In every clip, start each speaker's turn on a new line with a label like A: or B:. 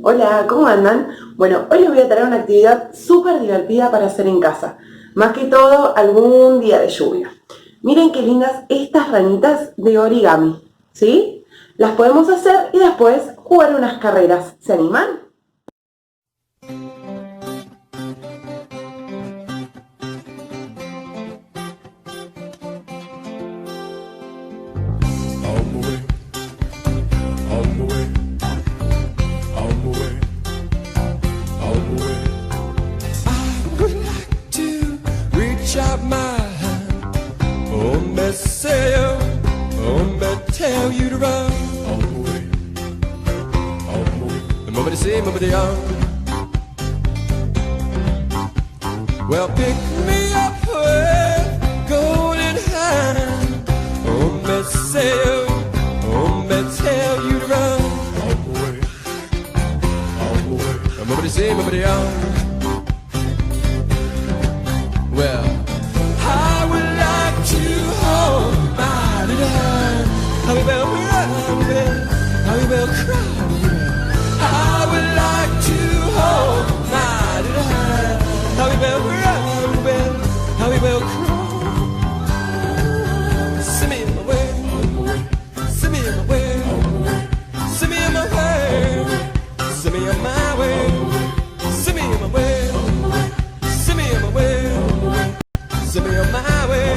A: Hola, ¿cómo andan? Bueno, hoy les voy a traer una actividad súper divertida para hacer en casa. Más que todo, algún día de lluvia. Miren qué lindas estas ranitas de origami, ¿sí? Las podemos hacer y después jugar unas carreras. ¿Se animan?
B: Out my hand, oh me say, oh me tell you to run all the way, all the way. Nobody say, nobody on. Well, pick me up with golden hand, oh me say, oh me tell you to run all the way, all the way. Nobody say, nobody on. Well, I would like to hold my little hand. How we will run, how we will cry. I would like to hold my little hand. How we will run, how we will cry. Send me in my way, send me in my way, send me in my way, send me in my way, send me in my way, send me in my way. Send me on my way.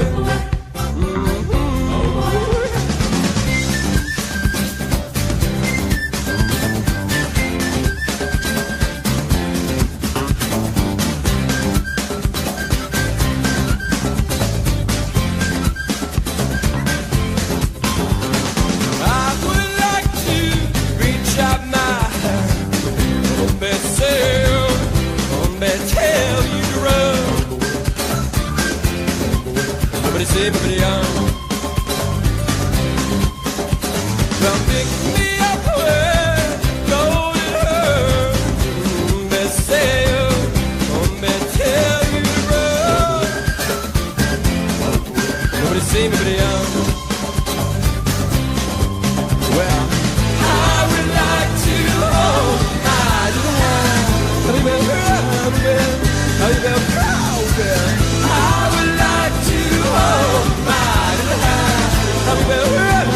B: I would like to reach out my hand. Oh, me say, oh, me tell you to run. Nobody say, nobody on. Well, pick me up with golden hair. Me say, oh, me tell you to run. Nobody say, nobody on. Well, I would like to hold my little hand. How you been, how you been, I would like to hold my little hand. How we will run,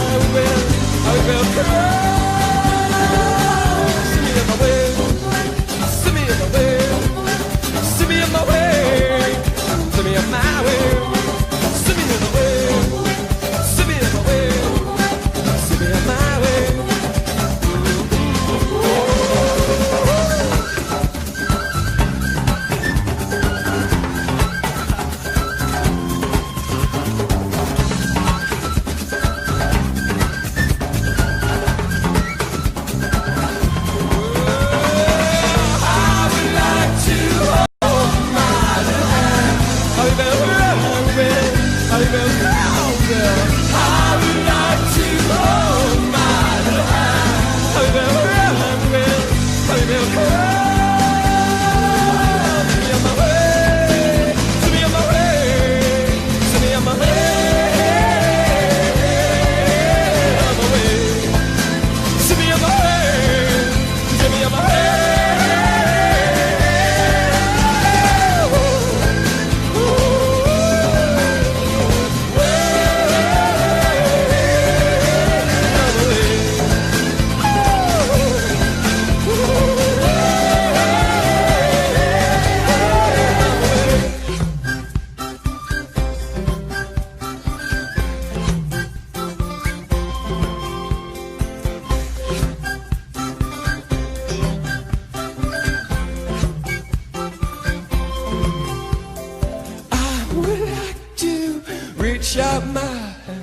B: how we will cry. See me in my way, see me in my way, see me in my way, see me in my way, see me in my way, see me in my way, see me in my way. Reach out my hand.